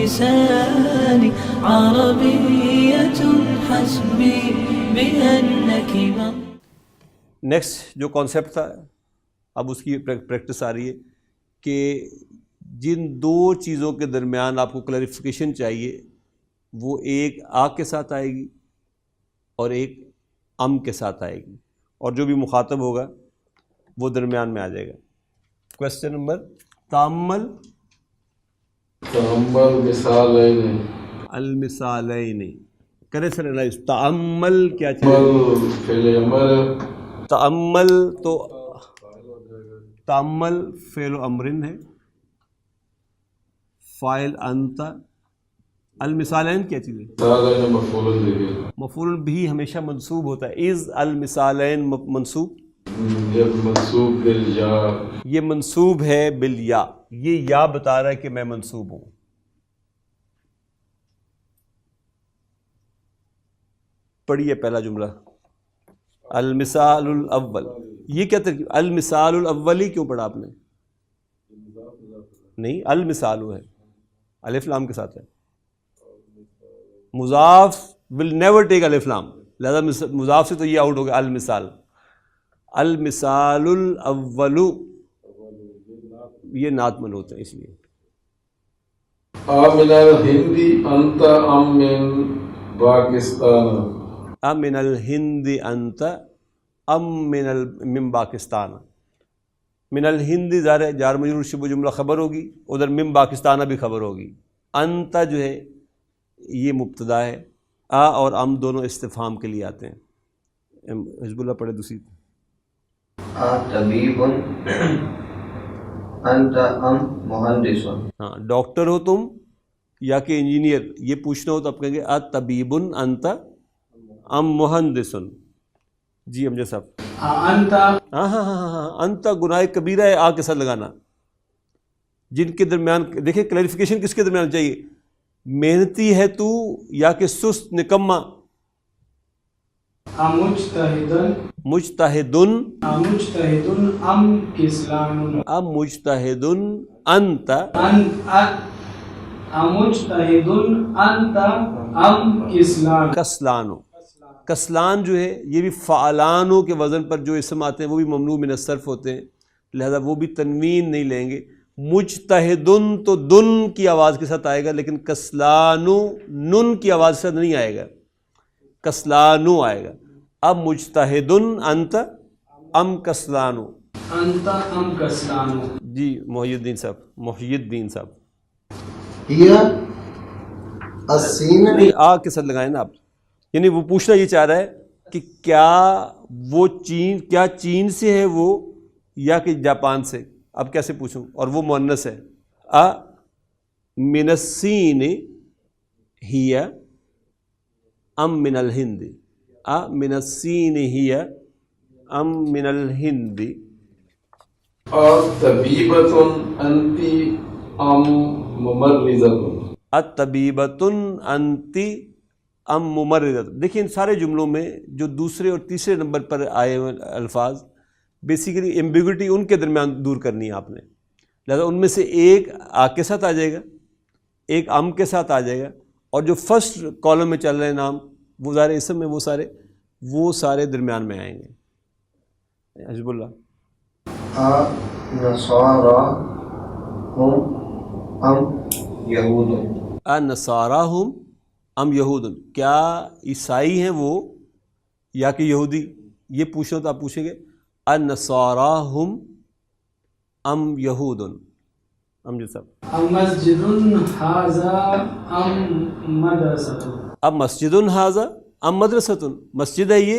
لساني عربية حسبي بأنك نیکسٹ جو کانسیپٹ تھا اب اس کی پریکٹس آ رہی ہے کہ جن دو چیزوں کے درمیان آپ کو کلیریفیکیشن چاہیے وہ ایک آ کے ساتھ آئے گی اور ایک ام کے ساتھ آئے گی، اور جو بھی مخاطب ہوگا وہ درمیان میں آ جائے گا۔ کویسچن نمبر تامل مثالین المثالین، کرے سر انالائز تعمل کیا چاہیے؟ تعمل تو تعمل فعل و امرن ہے، فاعل انت، المثالین کیا چیز ہے؟ مفعول بھی ہمیشہ منصوب ہوتا ہے۔ از المثالین منصوب، منصوب بالیا، یہ منصوب ہے بالیا، یہ یا بتا رہا ہے کہ میں منصوب ہوں۔ پڑھیے پہلا جملہ، المثال الاول، یہ کیا ترکیب؟ المثال الاولی کیوں پڑھا آپ نے؟ نہیں، المثال ہے، الف لام کے ساتھ ہے، مضاف will never take الف لام، لہذا مضاف سے تو یہ آؤٹ ہو گیا۔ المثال، المثال الاول، یہ نعت من ہوتے ہیں اس لیے۔ من الہند انت ام من پاکستان، من الہند انت ام من پاکستان۔ من الہند ظاہر جار مجرور شبہ جملہ خبر ہوگی، ادھر من پاکستانہ بھی خبر ہوگی۔ انت جو ہے یہ مبتدا ہے، آ اور ام دونوں استفہام کے لیے آتے ہیں۔ حزب اللہ پڑھے دوسری۔ طبیب انت ام مہندس، ہاں ڈاکٹر ہو تم یا کہ انجینئر، یہ پوچھنا ہو تو آپ کہیں گے طبیب انت ام مہندس۔ جی امجد صاحب، انت، ہاں ہاں ہاں ہاں، انت گناہ کبیرہ ہے، آ کے ساتھ لگانا۔ جن کے درمیان دیکھیں کلیریفیکیشن کس کے درمیان چاہیے، محنتی ہے تو یا کہ سست نکما۔ مجتہدن، مجتہدن، مجتہدن ام کسلان، ام مجتہدن انت، مجتہدن انت ام کسلان، کسلانو۔ کسلان جو ہے یہ بھی فعلانوں کے وزن پر جو اسم آتے ہیں وہ بھی ممنوع من الصرف ہوتے ہیں، لہذا وہ بھی تنوین نہیں لیں گے۔ مجتہدن تو دن کی آواز کے ساتھ آئے گا، لیکن کسلانو نن کی آواز کے ساتھ نہیں آئے گا، کسلانو آئے گا۔ اب مجتہدن انت ام کسلانو، انت ام کسلان۔ جی محی الدین صاحب، محی الدین صاحب، نہیں آ کے ساتھ لگائیں نا آپ، یعنی وہ پوچھنا یہ چاہ رہا ہے کہ کیا وہ چین، کیا چین سے ہے وہ یا کہ جاپان سے؟ اب کیسے پوچھوں؟ اور وہ مؤنث ہے۔ من الصین ہی ام من الہند، من الصین ہی ام من الہند۔ طبیبۃ انت ام ممرضۃ، الطبیبۃ انت ام ممرضۃ۔ دیکھیں ان سارے جملوں میں جو دوسرے اور تیسرے نمبر پر آئے ہوئے الفاظ، بیسیکلی ایمبیگوٹی ان کے درمیان دور کرنی ہے آپ نے، لہذا ان میں سے ایک آ کے ساتھ آ جائے گا، ایک ام کے ساتھ آ جائے گا، اور جو فرسٹ کالم میں چل رہے ہیں نام وہ ظاہر اسم میں وہ سارے درمیان میں آئیں گے۔ حزب اللہ، نصارا ہم ام یہود، نصارا ہم ام یہود، کیا عیسائی ہیں وہ یا کہ یہودی؟ یہ پوچھنا تو آپ پوچھیں گے النصارا ہم ام یہود۔ امجد صاحب، مسجد ھذا ام مدرسۃ، اب مسجد ھذا ام مدرسۃ، مسجد ہے یہ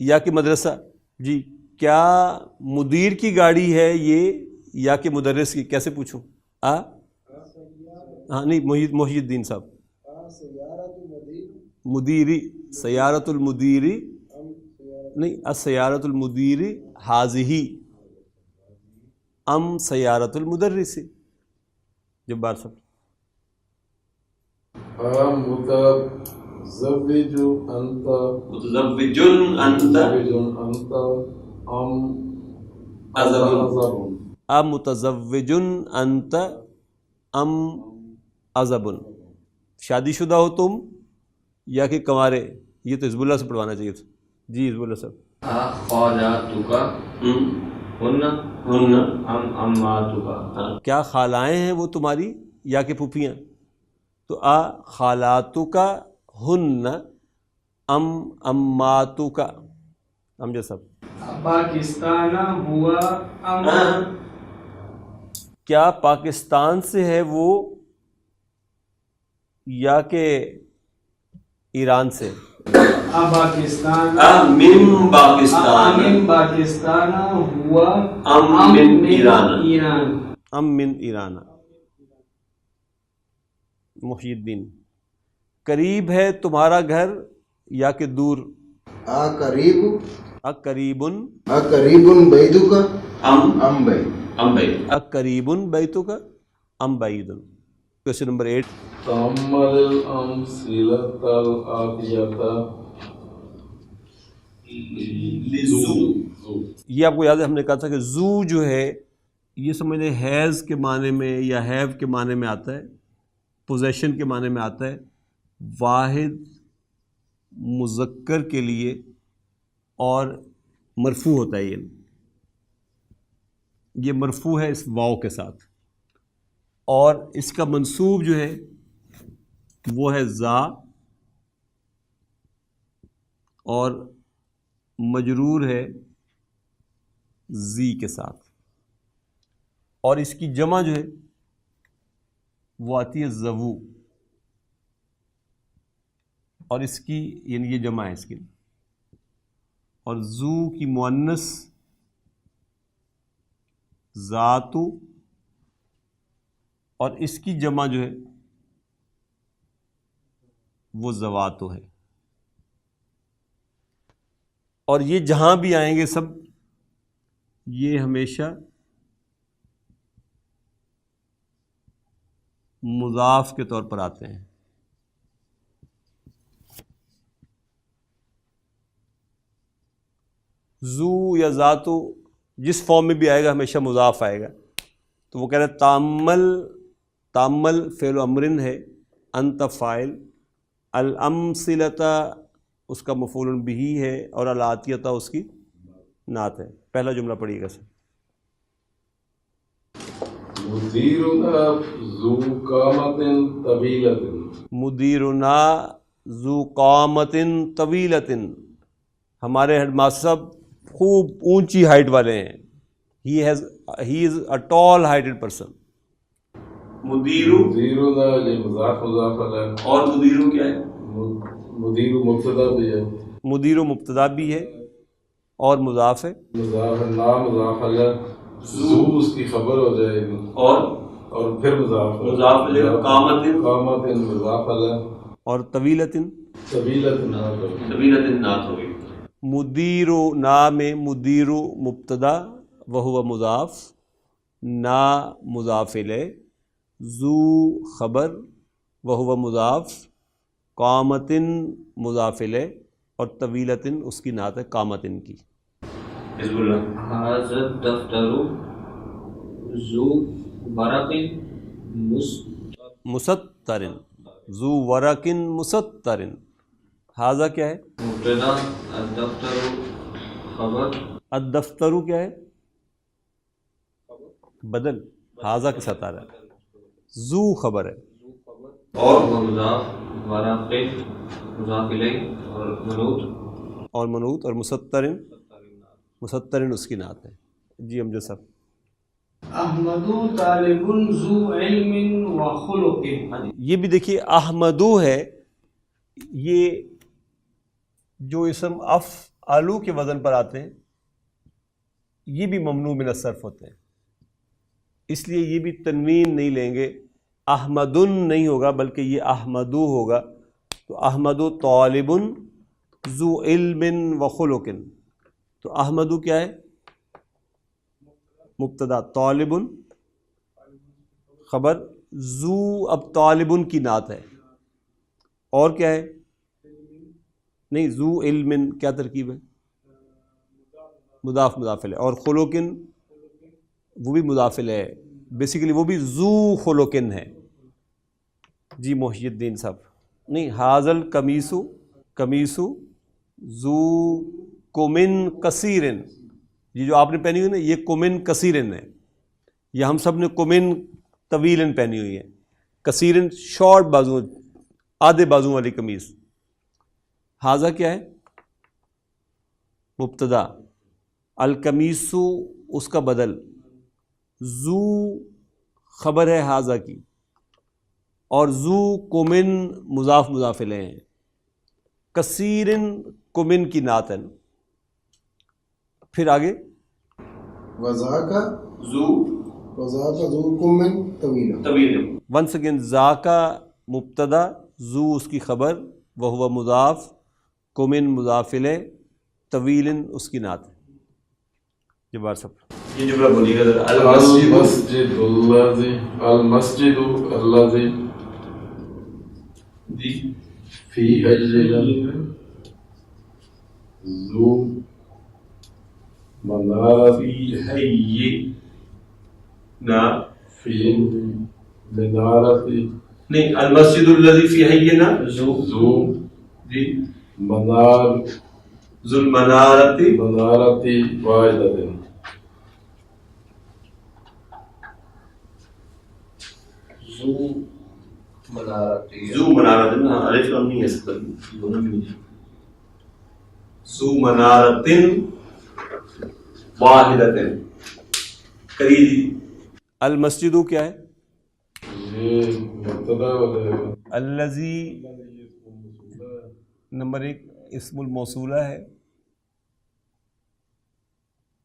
یا کہ مدرسہ؟ جی کیا مدیر کی گاڑی ہے یہ یا کہ مدرس کی؟ کیسے پوچھوں؟ ہاں نہیں محی الدین صاحب، مدیری، سیارت المدیری نہیں، السیارت المدیری حاضی ام سیارت المدرس؟ جبار صاحب، متزوج انت، متزوج انت ام ام متزوج انت ام عزب۔ شادی شدہ ہو تم یا کہ کنوارے؟ یہ تو حزب اللہ سے پڑھوانا چاہیے تھا. جی حزب اللہ صاحب. خالاتک ہن ام اماتک. کیا خالائیں ہیں وہ تمہاری یا کہ پھوپھیاں؟ تو خالاتک ہن ام اماتک. امجد صاحب. پاکستان ہوا ام کیا پاکستان سے ہے وہ یا کہ ایران سے؟ پاکستان من پاکستان من پاکستان ہوا ام من ایران. ایران. ام من ایران. محی الدین. قریب ہے تمہارا گھر یا کہ دور؟ قریب اقریب قریب بیتک ام بیت. بیت. اقریب بیتک ام بعید. Question number 8. تأمل الأمثلة الآتية یہ آپ کو یاد ہے ہم نے کہا تھا کہ زو جو ہے یہ سمجھ لیں حیض کے معنی میں یا حیو کے معنی میں آتا ہے، پوزیشن کے معنی میں آتا ہے، واحد مذکر کے لیے، اور مرفوع ہوتا ہے. یہ مرفوع ہے اس واو کے ساتھ، اور اس کا منصوب جو ہے وہ ہے زا، اور مجرور ہے زی کے ساتھ، اور اس کی جمع جو ہے وہ آتی ہے زوو، اور اس کی یعنی یہ جمع ہے اس کی، اور زو کی مؤنث ذاتو، اور اس کی جمع جو ہے وہ زواتو ہے. اور یہ جہاں بھی آئیں گے سب یہ ہمیشہ مضاف کے طور پر آتے ہیں. زو یا ذاتو جس فارم میں بھی آئے گا ہمیشہ مضاف آئے گا. تو وہ کہہ رہے ہیں تامل فعل و امرن ہے، انت فاعل، الامثلۃ اس کا مفعول بہ ہے، اور الآتیۃ اس کی نعت ہے. پہلا جملہ پڑھیے گا سر. مدیرنا ذو قامت طویلۃ. مدیرنا ذو قامت طویلۃ. ہمارے ہیڈ ماسٹر صاحب خوب اونچی ہائٹ والے ہیں. ہی از اے ٹال ہائٹڈ پرسن. مدیرنا یہ مضاف مضاف علیہ، اور مدیرو کیا ہے؟ مدیر مبتدا بھی ہے، مدیر و مبتدا بھی ہے اور مضاف ہے. مضاف نام مضاف علیہ، ذو اس کی خبر ہو جائے گی، اور پھر مضاف علیہ قامت مضاف علیہ، اور طویلۃ طویلۃ نعت ہوگی. مدیر و نا میں مدیر مبتدا وہو مضاف، نا مضاف الیہ، ذو خبر وہو مضاف، قامتن مضاف الیہ، اور طویلتن اس کی نعت ہے قامتن کی. حزب اللہ. هذا الدفتر ذو ورق مسترن، ذو ورقن مسترن. حاذا کیا ہے؟ مبتدا، الدفتر خبر، الدفتر کیا ہے؟ بدل. حاذا کے ساتھ آ رہا ہے. ذو خبر ہے، اور مضاف، ورق مضاف الیہ، اور منوط، اور مسترن اس کی نعت ہے. جی امجد صاحب. احمد طالب ذو علم و خلق. یہ بھی دیکھیے احمدو ہے، یہ جو اسم افعلو کے وزن پر آتے ہیں یہ بھی ممنوع من الصرف ہوتے ہیں، اس لیے یہ بھی تنوین نہیں لیں گے. احمدن نہیں ہوگا بلکہ یہ احمدو ہوگا. تو احمد طالب ذو علم و خلق. تو احمدو کیا ہے؟ مبتدا، طالب خبر، ذو اب طالب کی نعت ہے، اور کیا ہے؟ نہیں، ذو علم کیا ترکیب ہے؟ مضاف مضاف الیہ، اور خلقن وہ بھی مضاف الیہ ہے، بیسیکلی وہ بھی ذو خلقن ہے. جی محی الدین صاحب. نہیں، حاضل قمیصو، قمیصو ذو کمن کثیرن، یہ جو آپ نے پہنی ہوئی نا یہ کمن کثیرن ہے. یہ ہم سب نے کمن طویلن پہنی ہوئی ہے. کثیرن شارٹ بازو، آدھے بازو والی قمیص. حاضہ کیا ہے؟ مبتدا. القمیصو اس کا بدل. ذو خبر ہے حاضہ کی، اور ذو کمن مضاف مضاف الیہ ہیں. کثیرن کمن کی نعت ہے. پھر آگے وذاکا ذو ذو کمن طویل. طویل. ونس اگین ذاکا مبتدا، ذو اس کی خبر، وہو مضاف، کمن مضاف الیہ، طویلن اس کی نعت ہے. جبار صاحب یہ جملہ بولیے گا ذرا. المسجد الذی، المسجد الذی جی فی حجر ذو منارت حی نا فی منارت نہیں، المسجد الذی فی حینا ذو جی ذو المنارت منارت واحدۃ. ذو منارت نا الف لام نہیں ہے اس پر دونوں میں نہیں. ذو منارت واحدۃ. قریب. المسجد کیا ہے؟ یہ مبتدا ہو جائے گا. الذی نمبر 1 اسم الموصولہ ہے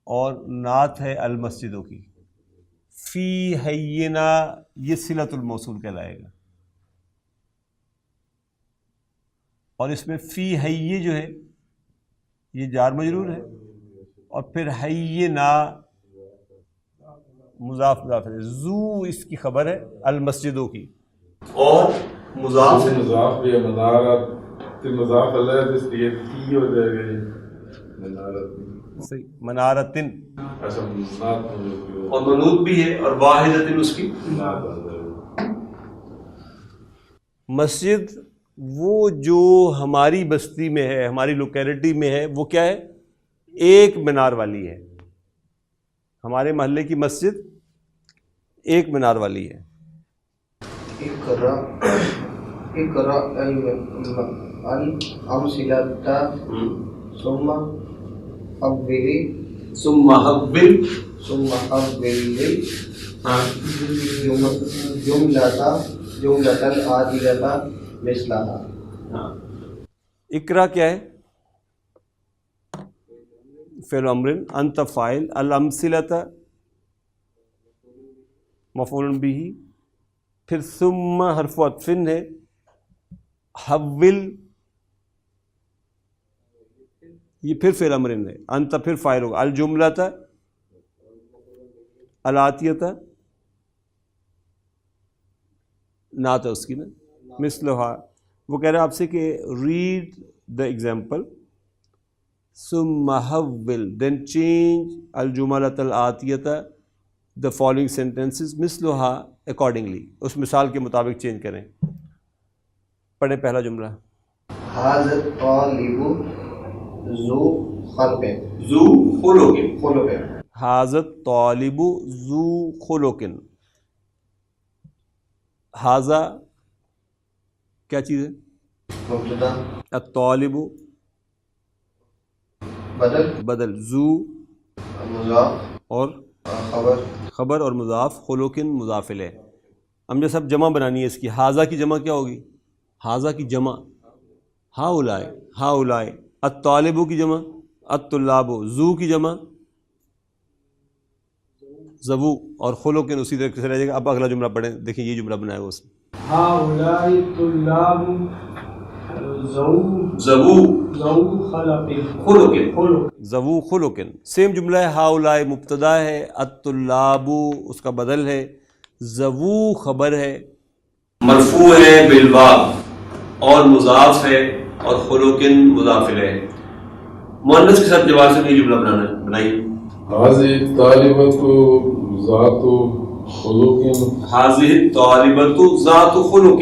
اور نعت ہے المسجدوں کی. فی حینا یہ صلۃ الموصول کہلائے گا، اور اس میں فی حی جو ہے یہ جار مجرور ہے، اور پھر حینا مضاف مضاف ہے. ذو اس کی خبر ہے المسجدوں کی، اور مضاف مضاف بھی ہے. منارت مضاف اللہ اس لیے فی ہو جائے گا. منارت صحیح. منارتن ایسا منارت اور منوط بھی ہے، اور واحدۃ اس کی. مسجد وہ جو ہماری بستی میں ہے، ہماری لوکیلٹی میں ہے، وہ کیا ہے؟ ایک مینار والی ہے. ہمارے محلے کی مسجد ایک مینار والی ہے. اقرا الامثلۃ ثم حولی ثم حول جملۃ عادلۃ مثلھا. اقرا کیا ہے؟ فعل امر، انت فاعل، الامثلۃ مفعول بہ، پھر ثم حرف عطف ہے، حول یہ پھر فعل امر ہے، انت پھر فاعل ہوگا، الجملۃ الاتیۃ نعت ہے اس کی نا، مثلھا. وہ کہہ رہے ہیں آپ سے کہ ریڈ دا ایگزامپل ثم حول then change الجملۃ الآتیۃ the following sentences مثلھا accordingly، اس مثال کے مطابق چینج کریں. پڑھیں پہلا جملہ. ھذا الطالب ذو خلق. ذو خلق. ھذا الطالب ذو خلق. ھذا کیا چیز ہے؟ مبتدا. الطالب بدل، ذو مضاف اور خبر اور مضاف، خلقن مضاف الیہ. ہم صاحب جمع بنانی ہے اس کی. ھذا کی جمع کیا ہوگی؟ ھذا کی جمع ہؤلاء، ہؤلاء. الطالب کی جمع الطلاب، ذو کی جمع ذو، اور خلقن اسی طرح سے رہ جائے گا. اب اگلا جملہ پڑھیں، دیکھیں یہ جملہ بنایا ہوا اس میں. هؤلاء الطلاب ذو خلق. ذو خلقن. سیم جملہ ہے. ہؤلاء مبتدا ہے، الطلاب اس کا بدل ہے، ذو خبر ہے، مرفوع ہے بالواو، اور مضاف ہے، اور خلقن مضاف الیہ. مؤنث کے ساتھ جواب سے یہ جملہ بنانا ہے. بنائیے. هذه الطالبۃ ذات خلق. هذه الطالبۃ ذات خلق.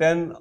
10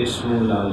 اسم لعل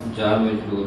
جار مجرور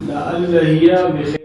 لعل هي بخير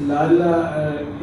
لعل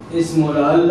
اسم لعل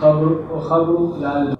خبر لعل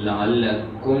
لعلكم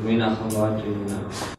من أخواتنا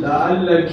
لعلك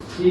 في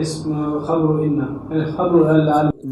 اسم خبر إن خبر لعل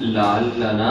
لعلنا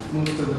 مبتدا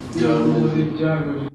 جار مجرور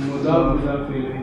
مضاف مضاف إليه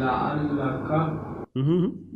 لعلك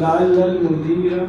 لعل المدير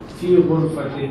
في غرفته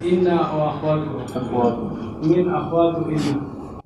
إن وأخواته من أخواته إن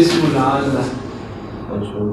اسم لعل منصوب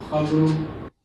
خبر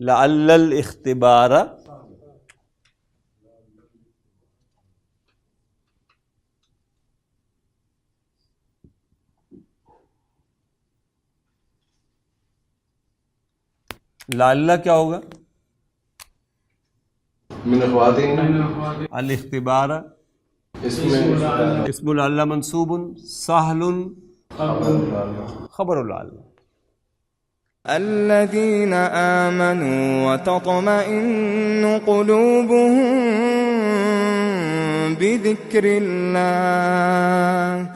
لعل الاختبار لعل کیا ہوگا؟ من اخواتین الاختبار اسم لعل منصوب سهل خبر لعل الذين آمنوا وتطمئن قلوبهم بذكر الله